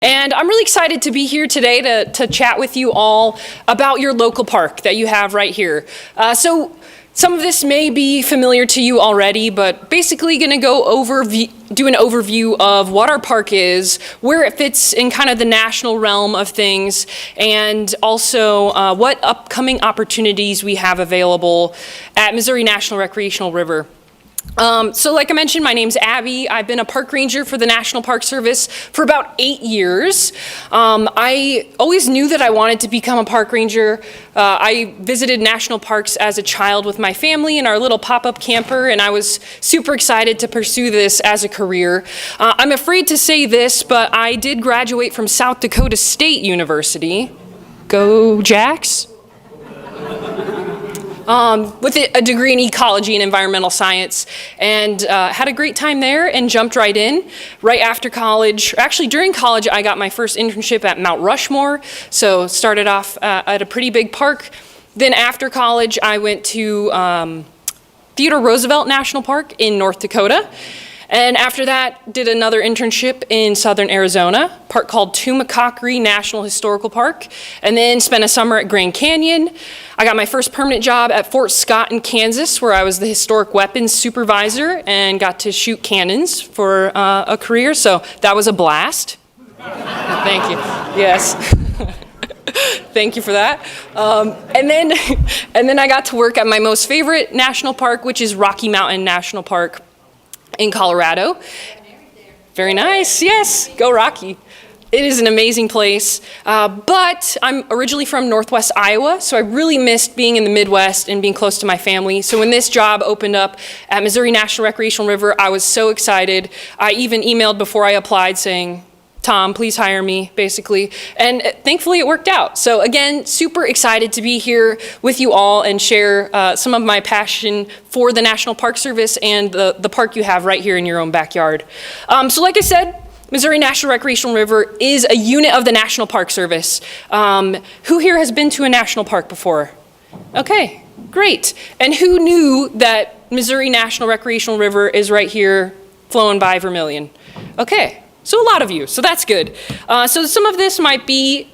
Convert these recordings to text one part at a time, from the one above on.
And I'm really excited to be here today to chat with you all about your local park that you have right here. So some of this may be familiar to you already, but basically going to do an overview of what our park is, where it fits in kind of the national realm of things, and also what upcoming opportunities we have available at Missouri National Recreational River. So like I mentioned, my name's Abby. I've been a park ranger for the National Park Service for about 8 years. I always knew that I wanted to become a park ranger. I visited national parks as a child with my family in our little pop-up camper, and I was super excited to pursue this as a career. I'm afraid to say this, but I did graduate from South Dakota State University. Go Jacks! With a degree in ecology and environmental science, and had a great time there and jumped right in. Right after college, actually during college, I got my first internship at Mount Rushmore, so started off at a pretty big park. Then after college, I went to Theodore Roosevelt National Park in North Dakota. And after that, did another internship in southern Arizona, a park called Tumacacri National Historical Park, and then spent a summer at Grand Canyon. I got my first permanent job at Fort Scott in Kansas, where I was the historic weapons supervisor and got to shoot cannons for a career, so that was a blast. Thank you. Yes. Thank you for that. And then I got to work at my most favorite national park, which is Rocky Mountain National Park in Colorado. Very nice, yes, go Rocky. It is an amazing place, but I'm originally from Northwest Iowa, so I really missed being in the Midwest and being close to my family. So when this job opened up at Missouri National Recreational River, I was so excited. I even emailed before I applied saying, Tom, please hire me, basically. And thankfully it worked out. So again, super excited to be here with you all and share some of my passion for the National Park Service and the park you have right here in your own backyard. So like I said, Missouri National Recreational River is a unit of the National Park Service. Who here has been to a national park before? Okay, great. And who knew that Missouri National Recreational River is right here flowing by Vermillion? Okay. So a lot of you, so that's good. So some of this might be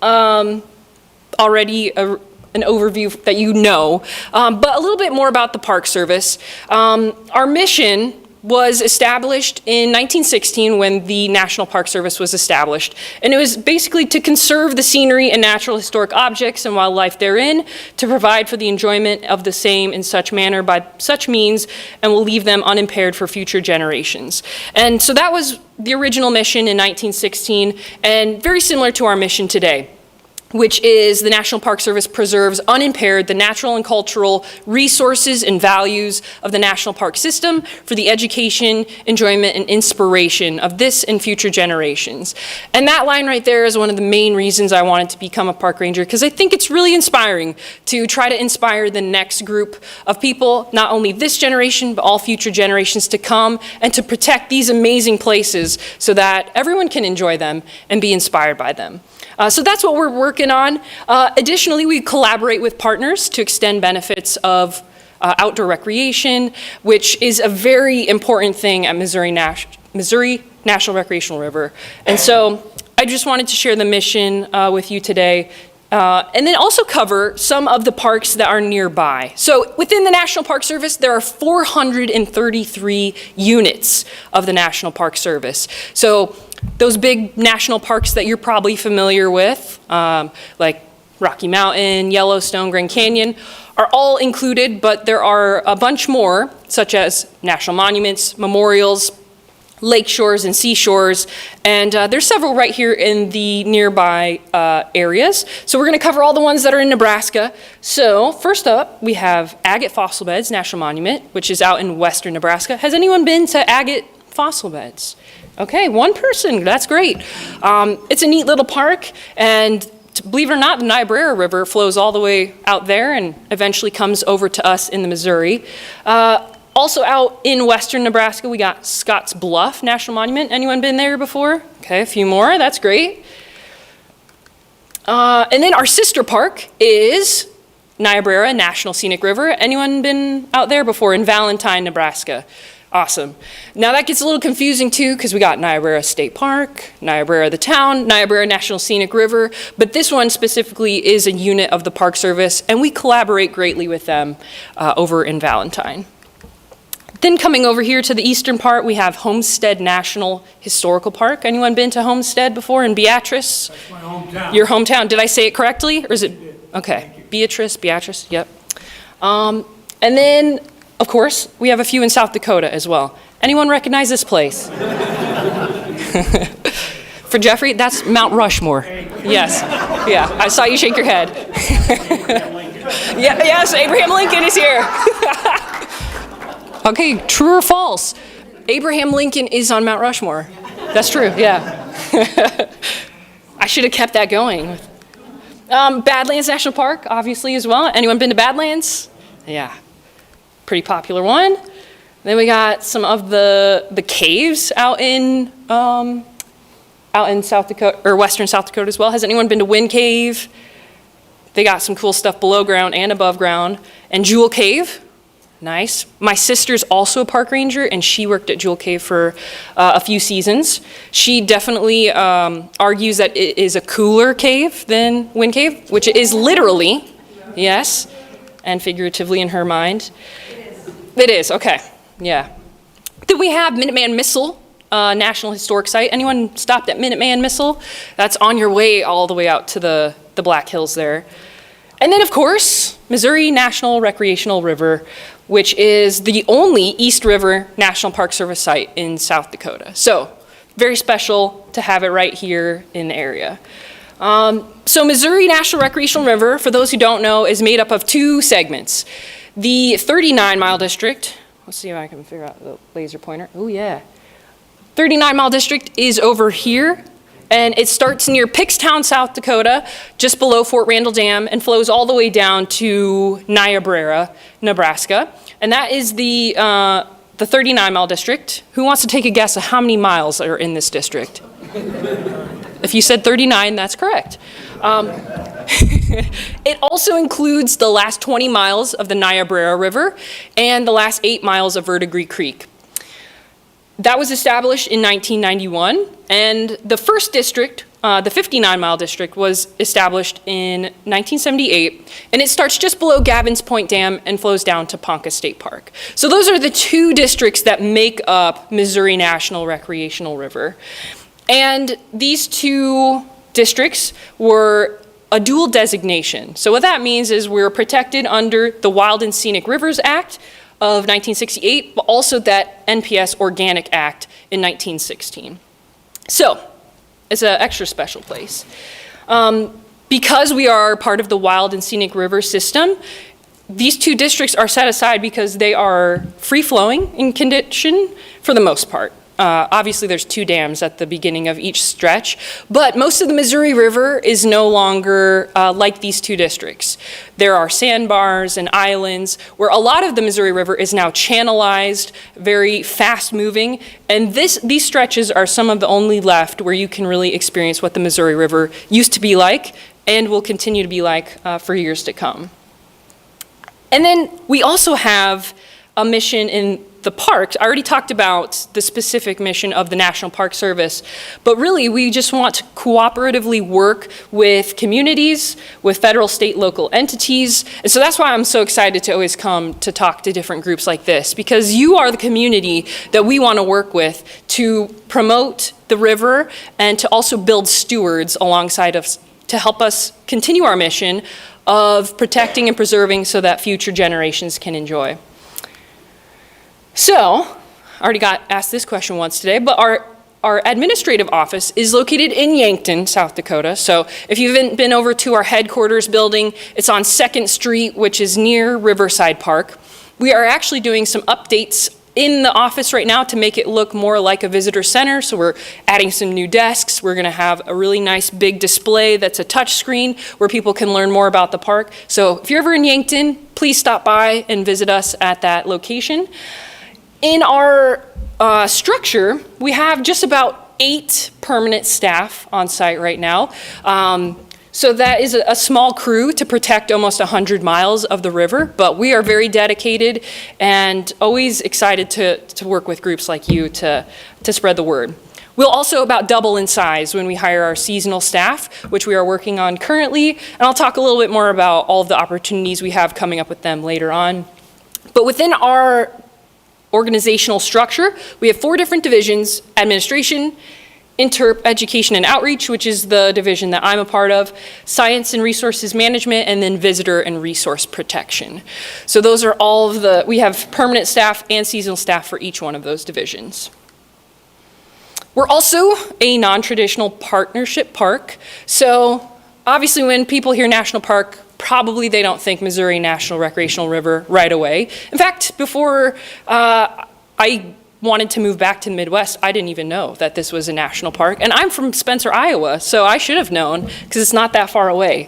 already an overview that you know, but a little bit more about the Park Service. Our mission was established in 1916 when the National Park Service was established. And it was basically to conserve the scenery and natural historic objects and wildlife therein, to provide for the enjoyment of the same in such manner by such means, and will leave them unimpaired for future generations. And so that was the original mission in 1916, and very similar to our mission today, which is the National Park Service preserves unimpaired the natural and cultural resources and values of the national park system for the education, enjoyment, and inspiration of this and future generations. And that line right there is one of the main reasons I wanted to become a park ranger, because I think it's really inspiring to try to inspire the next group of people, not only this generation, but all future generations to come, and to protect these amazing places so that everyone can enjoy them and be inspired by them. So that's what we're working on. Additionally, we collaborate with partners to extend benefits of outdoor recreation, which is a very important thing at Missouri National Recreational River. And so I just wanted to share the mission with you today, and then also cover some of the parks that are nearby. So within the National Park Service, there are 433 units of the National Park Service. So those big national parks that you're probably familiar with, like Rocky Mountain, Yellowstone, Grand Canyon, are all included, but there are a bunch more, such as national monuments, memorials, lake shores and seashores, and there's several right here in the nearby areas. So we're going to cover all the ones that are in Nebraska. So first up, we have Agate Fossil Beds National Monument, which is out in western Nebraska. Has anyone been to Agate Fossil Beds? Okay, one person, that's great. It's a neat little park, and believe it or not, the Niobrara River flows all the way out there and eventually comes over to us in the Missouri. Also out in western Nebraska, we got Scotts Bluff National Monument. Anyone been there before? Okay, a few more, that's great. And then our sister park is Niobrara National Scenic River. Anyone been out there before in Valentine, Nebraska? Awesome. Now that gets a little confusing too, because we got Niobrara State Park, Niobrara the town, Niobrara National Scenic River, but this one specifically is a unit of the Park Service, and we collaborate greatly with them over in Valentine. Then coming over here to the eastern part, we have Homestead National Historical Park. Anyone been to Homestead before in Beatrice? That's my hometown. Your hometown. Did I say it correctly, or is it? Okay. Beatrice, yep. And then, of course, we have a few in South Dakota as well. Anyone recognize this place? For Jeffrey, that's Mount Rushmore. Yes. Yeah, I saw you shake your head. Yeah, yes, Abraham Lincoln is here. Okay, true or false? Abraham Lincoln is on Mount Rushmore. That's true, yeah. I should have kept that going. Badlands National Park, obviously, as well. Anyone been to Badlands? Yeah, pretty popular one. Then we got some of the caves out in South Dakota, or western South Dakota as well. Has anyone been to Wind Cave? They got some cool stuff below ground and above ground. And Jewel Cave, nice. My sister's also a park ranger, and she worked at Jewel Cave for a few seasons. She definitely argues that it is a cooler cave than Wind Cave, which it is literally, yes, and figuratively in her mind. It is, okay, yeah. Then we have Minuteman Missile National Historic Site. Anyone stopped at Minuteman Missile? That's on your way all the way out to the Black Hills there. And then, of course, Missouri National Recreational River, which is the only East River National Park Service site in South Dakota. So, very special to have it right here in the area. So Missouri National Recreational River, for those who don't know, is made up of two segments. The 39-mile district, let's see if I can figure out the laser pointer. Oh yeah. 39-mile district is over here, and it starts near Pickstown, South Dakota, just below Fort Randall Dam, and flows all the way down to Niobrara, Nebraska. And that is the 39-mile district. Who wants to take a guess of how many miles are in this district? If you said 39, that's correct. It also includes the last 20 miles of the Niobrara River and the last 8 miles of Verdigris Creek. That was established in 1991, and the first district, the 59-mile district, was established in 1978, and it starts just below Gavin's Point Dam and flows down to Ponca State Park. So those are the two districts that make up Missouri National Recreational River. And these two districts were a dual designation. So what that means is we're protected under the Wild and Scenic Rivers Act of 1968, but also that NPS Organic Act in 1916. So it's an extra special place. Because we are part of the Wild and Scenic River system, these two districts are set aside because they are free-flowing in condition for the most part. Obviously, there's 2 dams at the beginning of each stretch, but most of the Missouri River is no longer like these two districts. There are sandbars and islands where a lot of the Missouri River is now channelized, very fast-moving, and these stretches are some of the only left where you can really experience what the Missouri River used to be like and will continue to be like for years to come. And then we also have a mission in the parks. I already talked about the specific mission of the National Park Service, but really we just want to cooperatively work with communities, with federal, state, local entities, and so that's why I'm so excited to always come to talk to different groups like this, because you are the community that we want to work with to promote the river and to also build stewards alongside us to help us continue our mission of protecting and preserving so that future generations can enjoy. So, I already got asked this question once today, but our administrative office is located in Yankton, South Dakota. So if you haven't been over to our headquarters building, it's on 2nd Street, which is near Riverside Park. We are actually doing some updates in the office right now to make it look more like a visitor center. So we're adding some new desks. We're gonna have a really nice big display that's a touch screen where people can learn more about the park. So if you're ever in Yankton, please stop by and visit us at that location. In our structure, we have just about 8 permanent staff on site right now. So that is a small crew to protect almost 100 miles of the river, but we are very dedicated and always excited to work with groups like you to spread the word. We'll also about double in size when we hire our seasonal staff, which we are working on currently, and I'll talk a little bit more about all of the opportunities we have coming up with them later on. But within our organizational structure, we have 4 different divisions: administration, Interp, education and outreach, which is the division that I'm a part of, science and resources management, and then visitor and resource protection. So those are all of we have permanent staff and seasonal staff for each one of those divisions. We're also a non-traditional partnership park. So obviously when people hear national park, probably they don't think Missouri National Recreational River right away. In fact, before I wanted to move back to the Midwest, I didn't even know that this was a national park. And I'm from Spencer, Iowa, so I should have known because it's not that far away.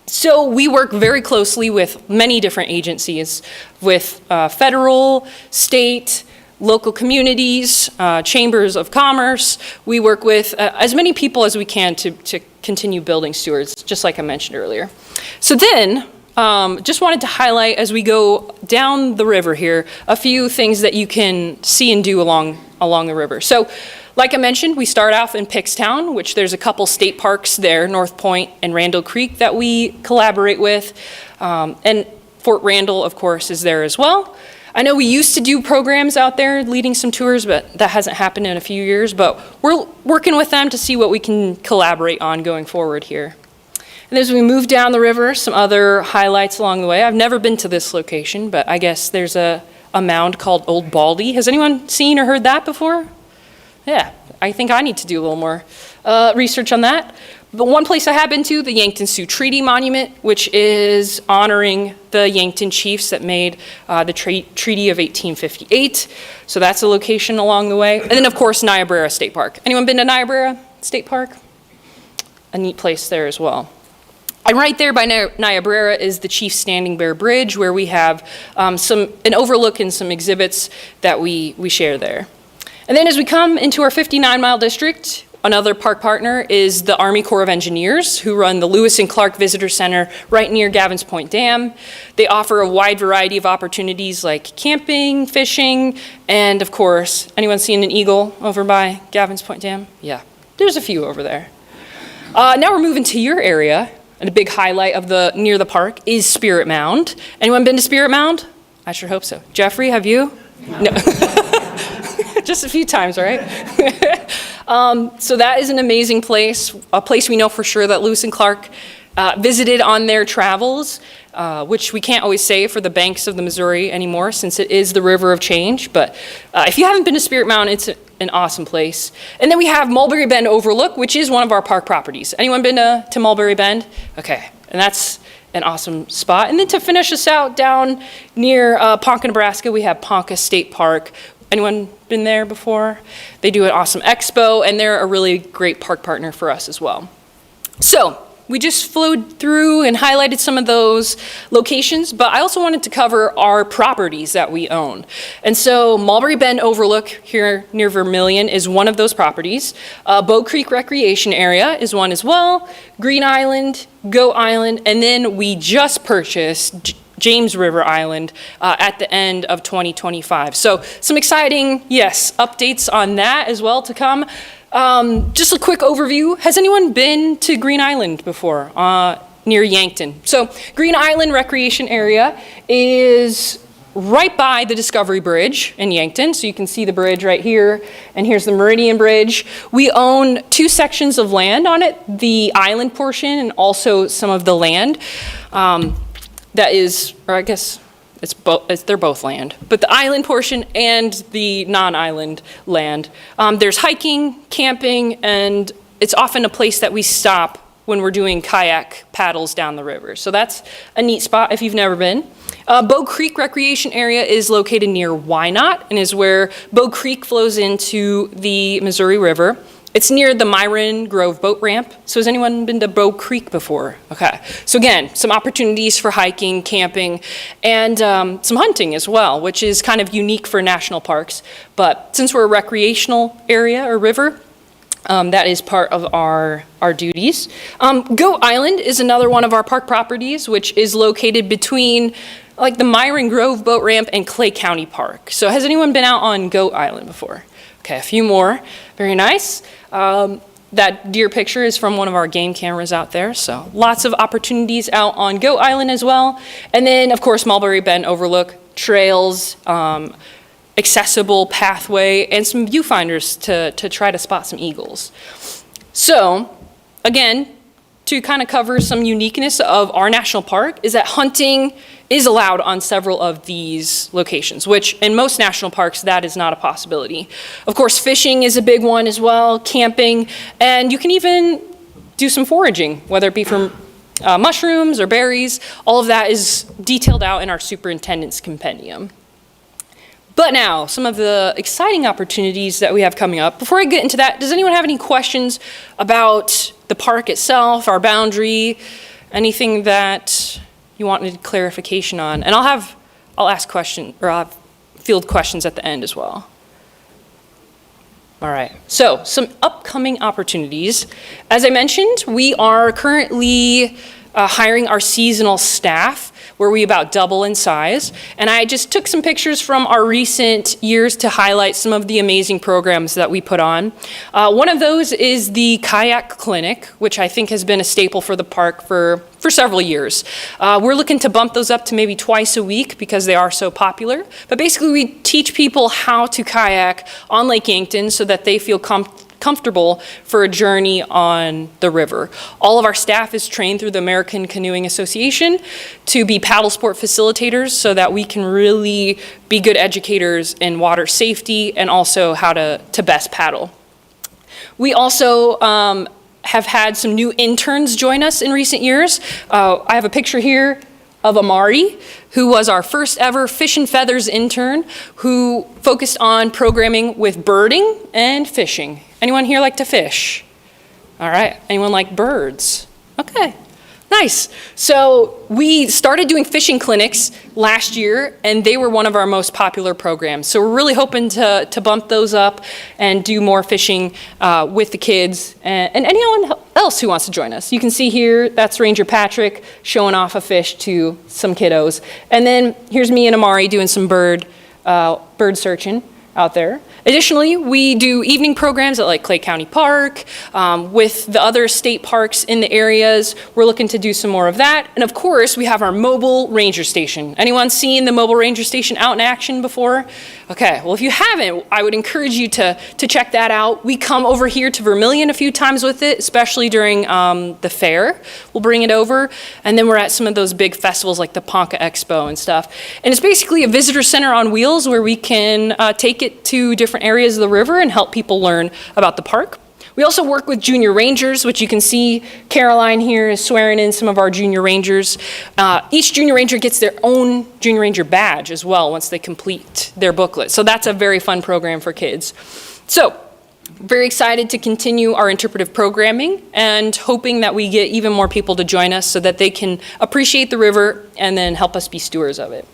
So we work very closely with many different agencies, with federal, state, local communities, chambers of commerce. We work with as many people as we can to continue building stewards, just like I mentioned earlier. So then, just wanted to highlight as we go down the river here, a few things that you can see and do along the river. So, like I mentioned, we start off in Pickstown, which there's a couple state parks there, North Point and Randall Creek, that we collaborate with. And Fort Randall, of course, is there as well. I know we used to do programs out there leading some tours, but that hasn't happened in a few years. But we're working with them to see what we can collaborate on going forward here. And as we move down the river, some other highlights along the way. I've never been to this location, but I guess there's a mound called Old Baldy. Has anyone seen or heard that before? Yeah, I think I need to do a little more research on that. But one place I have been to, the Yankton Sioux Treaty Monument, which is honoring the Yankton chiefs that made the Treaty of 1858. So that's a location along the way. And then, of course, Niobrara State Park. Anyone been to Niobrara State Park? A neat place there as well. And right there by Niobrara is the Chief Standing Bear Bridge, where we have an overlook and some exhibits that we share there. And then as we come into our 59-mile district, another park partner is the Army Corps of Engineers, who run the Lewis and Clark Visitor Center right near Gavins Point Dam. They offer a wide variety of opportunities like camping, fishing, and of course, anyone seen an eagle over by Gavins Point Dam? Yeah, there's a few over there. Now we're moving to your area. And a big highlight of near the park is Spirit Mound. Anyone been to Spirit Mound? I sure hope so. Jeffrey, have you? No. Just a few times, right? So that is an amazing place, a place we know for sure that Lewis and Clark visited on their travels, which we can't always say for the banks of the Missouri anymore since it is the river of change. But if you haven't been to Spirit Mound, it's an awesome place. And then we have Mulberry Bend Overlook, which is one of our park properties. Anyone been to Mulberry Bend? Okay, and that's an awesome spot. And then to finish us out down near Ponca, Nebraska, we have Ponca State Park. Anyone been there before? They do an awesome expo, and they're a really great park partner for us as well. So we just flowed through and highlighted some of those locations, but I also wanted to cover our properties that we own. And so Mulberry Bend Overlook here near Vermillion is one of those properties. Bow Creek Recreation Area is one as well. Green Island, Goat Island, and then we just purchased James River Island at the end of 2025. So some exciting, updates on that as well to come. Just a quick overview. Has anyone been to Green Island before, near Yankton? So Green Island Recreation Area is right by the Discovery Bridge in Yankton. So you can see the bridge right here, and here's the Meridian Bridge. We own 2 sections of land on it, the island portion and also some of the land. That is, or I guess they're both land, but the island portion and the non-island land. There's hiking, camping, and it's often a place that we stop when we're doing kayak paddles down the river. So that's a neat spot if you've never been. Bow Creek Recreation Area is located near Wynot and is where Bow Creek flows into the Missouri River. It's near the Myron Grove boat ramp. So has anyone been to Bow Creek before? Okay. So again, some opportunities for hiking, camping, and some hunting as well, which is kind of unique for national parks. But since we're a recreational area or river, That is part of our duties. Goat Island is another one of our park properties, which is located between like the Myron Grove Boat Ramp and Clay County Park. So has anyone been out on Goat Island before? Okay, a few more. Very nice. That deer picture is from one of our game cameras out there, so lots of opportunities out on Goat Island as well. And then, of course, Mulberry Bend Overlook, trails, accessible pathway, and some viewfinders to try to spot some eagles. So, again, to kind of cover some uniqueness of our national park is that hunting is allowed on several of these locations, which in most national parks, that is not a possibility. Of course, fishing is a big one as well, camping, and you can even do some foraging, whether it be from mushrooms or berries. All of that is detailed out in our superintendent's compendium. But now, some of the exciting opportunities that we have coming up. Before I get into that, does anyone have any questions about the park itself, our boundary, anything that you wanted clarification on? And I'll ask questions, or I'll have field questions at the end as well. All right, so some upcoming opportunities. As I mentioned, we are currently hiring our seasonal staff, where we about double in size. And I just took some pictures from our recent years to highlight some of the amazing programs that we put on. One of those is the kayak clinic, which I think has been a staple for the park for several years. We're looking to bump those up to maybe twice a week because they are so popular. But basically we teach people how to kayak on Lake Yankton so that they feel comfortable for a journey on the river. All of our staff is trained through the American Canoeing Association to be paddle sport facilitators so that we can really be good educators in water safety and also how to best paddle. We also have had some new interns join us in recent years. I have a picture here of Amari, who was our first ever Fish and Feathers intern, who focused on programming with birding and fishing. Anyone here like to fish? All right, anyone like birds? Okay, nice. So we started doing fishing clinics last year, and they were one of our most popular programs. So we're really hoping to bump those up and do more fishing with the kids and anyone else who wants to join us. You can see here, that's Ranger Patrick showing off a fish to some kiddos. And then here's me and Amari doing some bird searching out there. Additionally, we do evening programs at like Clay County Park, with the other state parks in the areas. We're looking to do some more of that. And of course, we have our mobile ranger station. Anyone seen the mobile ranger station out in action before? Okay, well if you haven't, I would encourage you to check that out. We come over here to Vermillion a few times with it, especially during the fair. We'll bring it over. And then we're at some of those big festivals like the Ponca Expo and stuff. And it's basically a visitor center on wheels where we can take it to different areas of the river and help people learn about the park. We also work with junior rangers, which you can see Caroline here is swearing in some of our junior rangers. Each junior ranger gets their own junior ranger badge as well once they complete their booklet. So that's a very fun program for kids. So, very excited to continue our interpretive programming and hoping that we get even more people to join us so that they can appreciate the river and then help us be stewards of it.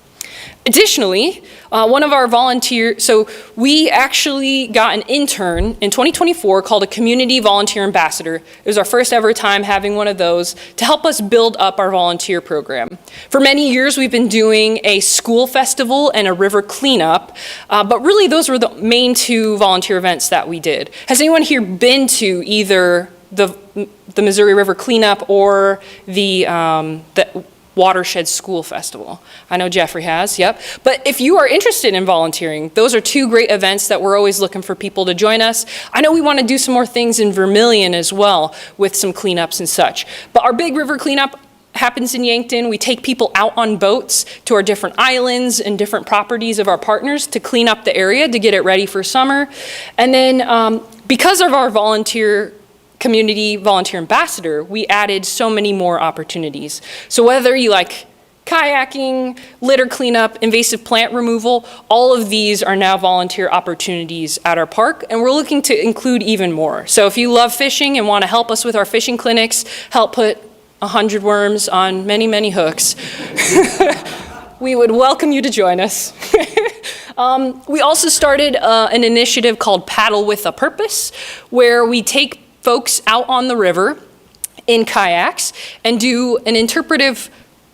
Additionally, one of our volunteers, so we actually got an intern in 2024 called a Community Volunteer Ambassador. It was our first ever time having one of those to help us build up our volunteer program. For many years, we've been doing a school festival and a river cleanup, but really those were the main two volunteer events that we did. Has anyone here been to either the Missouri River cleanup or the Watershed School Festival? I know Jeffrey has, yep. But if you are interested in volunteering, those are two great events that we're always looking for people to join us. I know we want to do some more things in Vermillion as well with some cleanups and such. But our big river cleanup happens in Yankton. We take people out on boats to our different islands and different properties of our partners to clean up the area to get it ready for summer. And then because of our Community Volunteer Ambassador, we added so many more opportunities. So whether you like kayaking, litter cleanup, invasive plant removal, all of these are now volunteer opportunities at our park, and we're looking to include even more. So if you love fishing and want to help us with our fishing clinics, help put 100 worms on many, many hooks, we would welcome you to join us. We also started an initiative called Paddle with a Purpose, where we take folks out on the river in kayaks and do an interpretive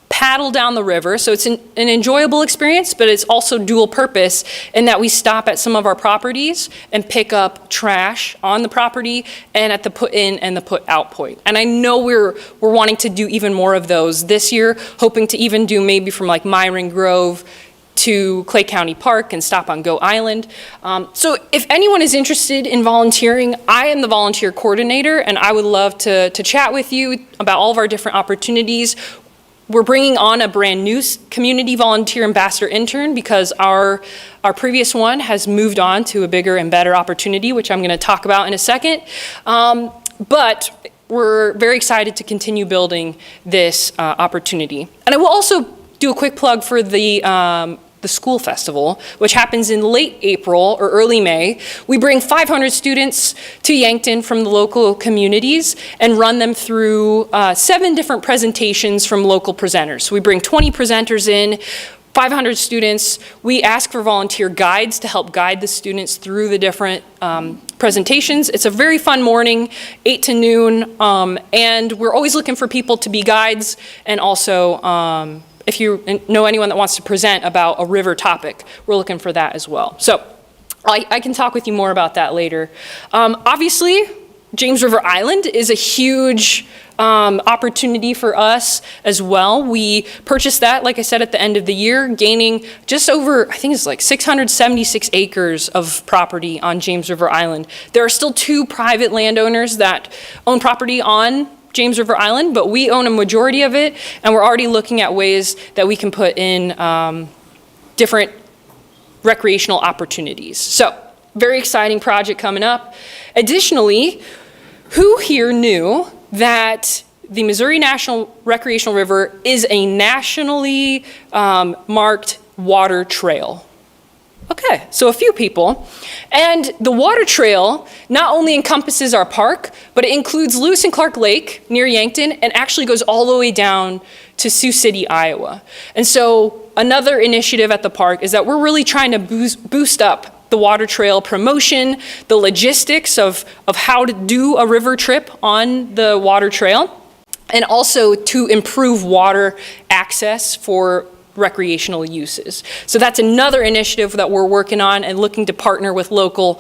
paddle down the river. So it's an enjoyable experience, but it's also dual purpose in that we stop at some of our properties and pick up trash on the property and at the put in and the put out point. And I know we're wanting to do even more of those this year, hoping to even do maybe from like Myron Grove to Clay County Park and stop on Goat Island. So if anyone is interested in volunteering, I am the volunteer coordinator, and I would love to chat with you about all of our different opportunities. We're bringing on a brand new community volunteer ambassador intern because our previous one has moved on to a bigger and better opportunity, which I'm going to talk about in a second. But we're very excited to continue building this opportunity. And I will also do a quick plug for the school festival, which happens in late April or early May. We bring 500 students to Yankton from the local communities and run them through 7 different presentations from local presenters. So we bring 20 presenters in, 500 students. We ask for volunteer guides to help guide the students through the different presentations. It's a very fun morning, 8 to noon, and we're always looking for people to be guides, and also if you know anyone that wants to present about a river topic, we're looking for that as well. So I can talk with you more about that later. Obviously, James River Island is a huge opportunity for us as well. We purchased that, like I said, at the end of the year, gaining just over, I think it's like 676 acres of property on James River Island. There are still 2 private landowners that own property on James River Island, but we own a majority of it, and we're already looking at ways that we can put in different recreational opportunities. So, very exciting project coming up. Additionally, who here knew that the Missouri National Recreational River is a nationally marked water trail? Okay, so a few people. And the water trail not only encompasses our park, but it includes Lewis and Clark Lake near Yankton and actually goes all the way down to Sioux City, Iowa. And so another initiative at the park is that we're really trying to boost up the water trail promotion, the logistics of how to do a river trip on the water trail, and also to improve water access for recreational uses. So that's another initiative that we're working on and looking to partner with local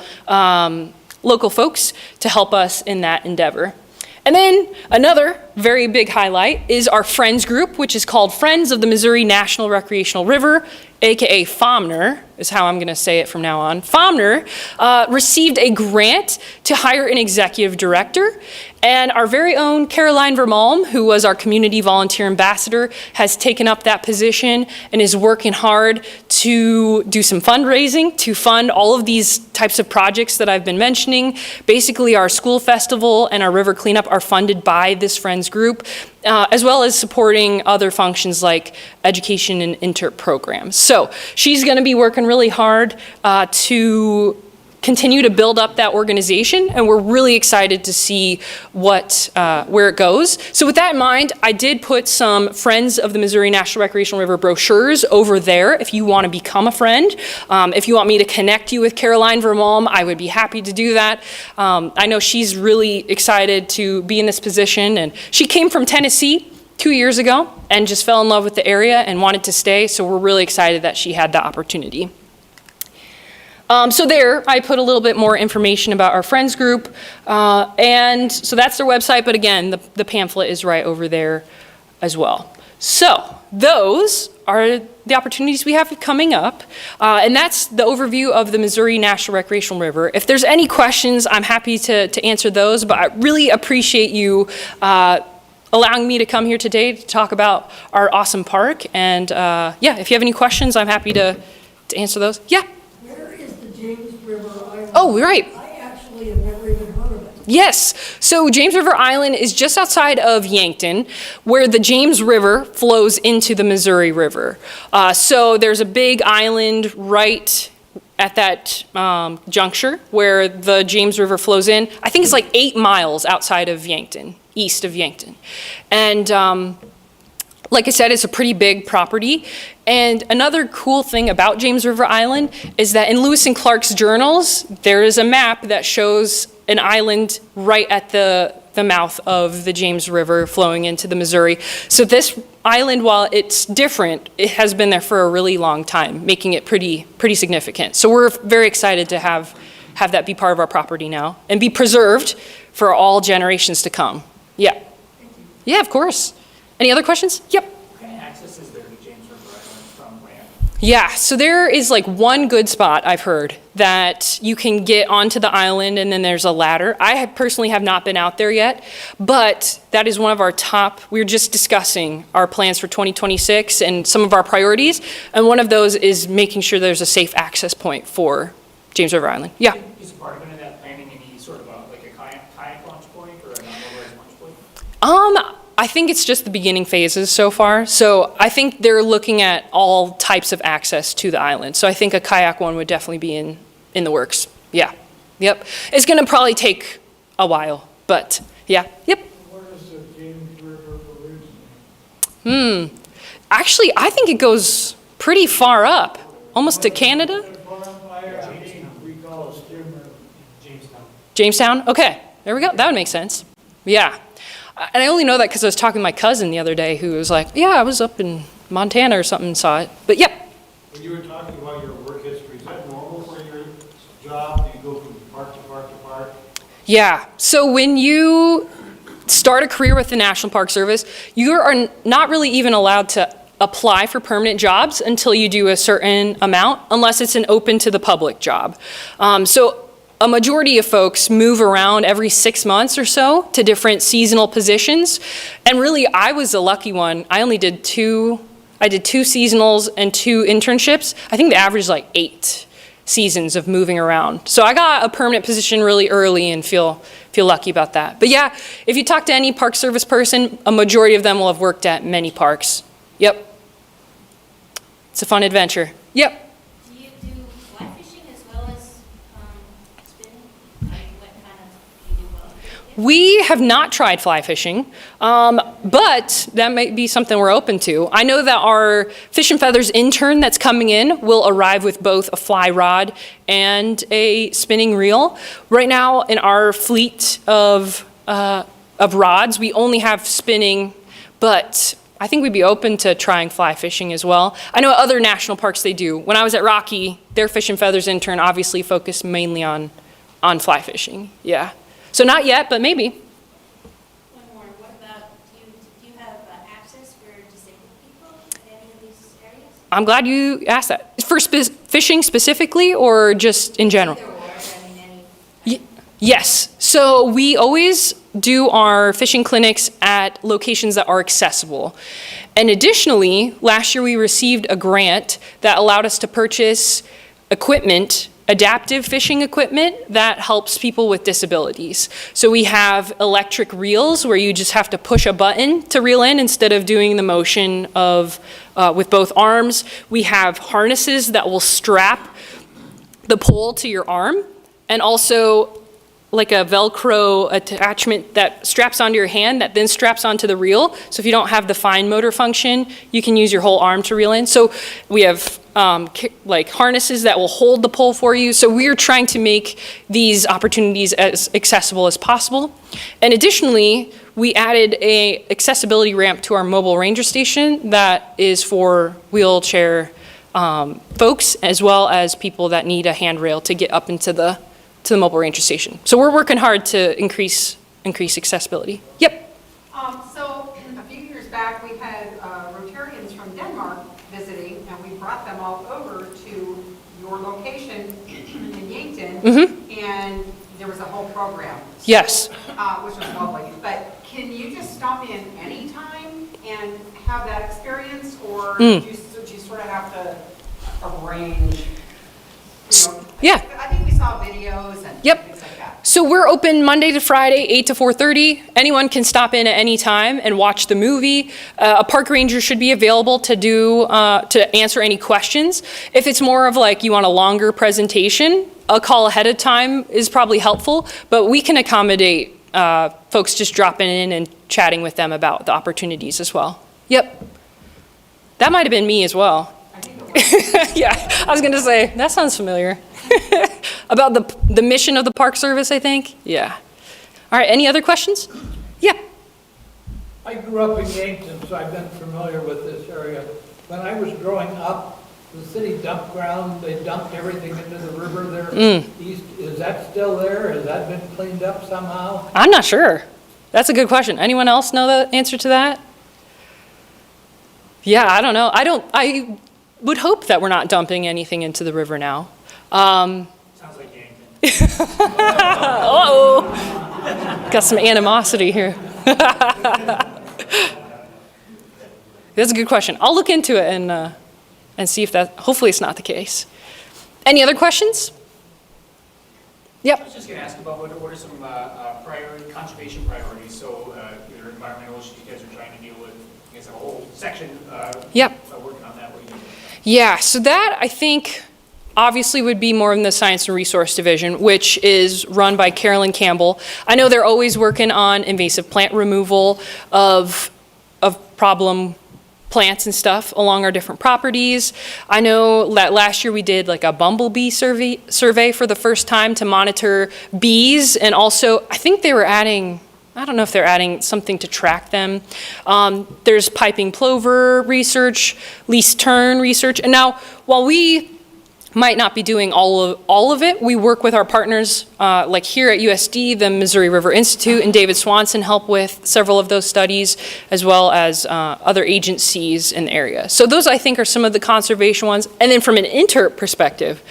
folks to help us in that endeavor. And then another very big highlight is our Friends group, which is called Friends of the Missouri National Recreational River, aka FOMNR, is how I'm going to say it from now on. FOMNR received a grant to hire an executive director, and our very own Caroline Vermillion, who was our community volunteer ambassador, has taken up that position and is working hard to do some fundraising to fund all of these types of projects that I've been mentioning. Basically, our school festival and our river cleanup are funded by this Friends group, as well as supporting other functions like education and inter programs. So she's going to be working really hard to continue to build up that organization, and we're really excited to see where it goes. So with that in mind, I did put some Friends of the Missouri National Recreational River brochures over there if you want to become a friend. If you want me to connect you with Caroline Vermillion, I would be happy to do that. I know she's really excited to be in this position, and she came from Tennessee 2 years ago and just fell in love with the area and wanted to stay, so we're really excited that she had the opportunity. So there, I put a little bit more information about our Friends group, and so that's their website, but again, the pamphlet is right over there as well. So those are the opportunities we have coming up, and that's the overview of the Missouri National Recreational River. If there's any questions, I'm happy to answer those, but I really appreciate you allowing me to come here today to talk about our awesome park, and yeah, if you have any questions, I'm happy to answer those. Yeah? James River Island. Oh, right. I actually have never even heard of it. Yes. So James River Island is just outside of Yankton, where the James River flows into the Missouri River. So there's a big island right at that juncture where the James River flows in. I think it's like 8 miles outside of Yankton, east of Yankton. And Like I said, it's a pretty big property. And another cool thing about James River Island is that in Lewis and Clark's journals, there is a map that shows an island right at the mouth of the James River flowing into the Missouri. So this island, while it's different, it has been there for a really long time, making it pretty significant. So we're very excited to have that be part of our property now and be preserved for all generations to come. Yeah. Yeah, of course. Any other questions? Yep. What kind of access is there to James River Island from land? Yeah, so there is like one good spot, I've heard, that you can get onto the island and then there's a ladder. Personally have not been out there yet, but that is one of our top, we were just discussing our plans for 2026 and some of our priorities, and one of those is making sure there's a safe access point for James River Island. Yeah. Is part of that planning any sort of like a kayak launch point or a non-motorized launch point? I think it's just the beginning phases so far. So I think they're looking at all types of access to the island. So I think a kayak one would definitely be in the works. Yeah. Yep. It's going to probably take a while, but yeah. Yep. Where does the James River originate? Actually, I think it goes pretty far up, almost to Canada. Jamestown? Okay. There we go. That would make sense. Yeah. And I only know that because I was talking to my cousin the other day who was like, yeah, I was up in Montana or something and saw it. But yep. When you were talking about your work history, is that normal for your job? Do you go from park to park to park? Yeah. So when you start a career with the National Park Service, you are not really even allowed to apply for permanent jobs until you do a certain amount, unless it's an open to the public job. So a majority of folks move around every 6 months or so to different seasonal positions. And really, I was a lucky one. I did two seasonals and 2 internships. I think the average is like 8 seasons of moving around. So I got a permanent position really early and feel lucky about that. But yeah, if you talk to any Park Service person, a majority of them will have worked at many parks. Yep. It's a fun adventure. Yep. We have not tried fly fishing, but that might be something we're open to. I know that our Fish and Feathers intern that's coming in will arrive with both a fly rod and a spinning reel. Right now in our fleet of rods, we only have spinning, but I think we'd be open to trying fly fishing as well. I know at other national parks they do. When I was at Rocky, their Fish and Feathers intern obviously focused mainly on fly fishing, yeah. So not yet, but maybe. One more. What about, do you have access for disabled people in any of these areas? I'm glad you asked that. For fishing specifically or just in general? Either or, I mean, any. Yes. So we always do our fishing clinics at locations that are accessible. And additionally, last year we received a grant that allowed us to purchase equipment, adaptive fishing equipment that helps people with disabilities. So we have electric reels where you just have to push a button to reel in instead of doing the motion of with both arms. We have harnesses that will strap the pole to your arm, and also like a Velcro attachment that straps onto your hand that then straps onto the reel. So if you don't have the fine motor function, you can use your whole arm to reel in. So we have like harnesses that will hold the pole for you. So we are trying to make these opportunities as accessible as possible. And additionally, we added a accessibility ramp to our mobile ranger station that is for wheelchair folks, as well as people that need a handrail to get up into the mobile ranger station. So we're working hard to increase accessibility. Yep. So a few years back, we had Rotarians from Denmark visiting, and we brought them all over to your location in Yankton, and there was a whole program. Yes. Which was lovely. But can you just stop in anytime and have that experience, or do you sort of have to arrange? You know, Yeah. I think we saw videos and things like that. So we're open Monday to Friday, 8 to 4:30. Anyone can stop in at any time and watch the movie. A park ranger should be available to answer any questions. If it's more of like you want a longer presentation, a call ahead of time is probably helpful, but we can accommodate folks just dropping in and chatting with them about the opportunities as well. Yep. That might have been me as well. Yeah, I was gonna say, that sounds familiar. About the mission of the Park Service, I think? Yeah. All right, any other questions? Yeah. I grew up in Yankton, so I've been familiar with this area. When I was growing up, the city dump ground, they dumped everything into the river there east. Is that still there? Has that been cleaned up somehow? I'm not sure. That's a good question. Anyone else know the answer to that? Yeah, I don't know. I would hope that we're not dumping anything into the river now. Sounds like Yankton. Uh-oh. Got some animosity here. That's a good question. I'll look into it and see if that, hopefully it's not the case. Any other questions? I Yep. was just going to ask about what are some conservation priorities? So your environmental issues you guys are trying to deal with. You guys have a whole section Yep. working on that. What are you doing? Yeah, so that I think obviously would be more in the Science and Resource Division, which is run by Carolyn Campbell. I know they're always working on invasive plant removal of problem plants and stuff along our different properties. I know that last year we did like a bumblebee survey for the first time to monitor bees, and also I think they were adding, I don't know if they're adding something to track them. There's piping plover research, least tern research, and now while we might not be doing all of it, we work with our partners like here at USD, the Missouri River Institute, and David Swanson help with several of those studies, as well as other agencies in the area. So those I think are some of the conservation ones. And then from an inter perspective,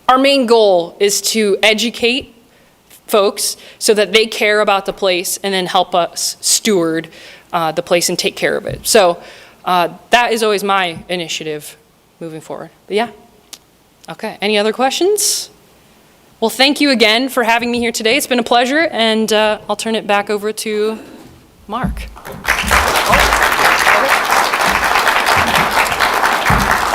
our main goal is to educate folks so that they care about the place and then help us steward the place and take care of it. So that is always my initiative moving forward. But yeah. Okay, any other questions? Well, thank you again for having me here today. It's been a pleasure, and I'll turn it back over to Mark.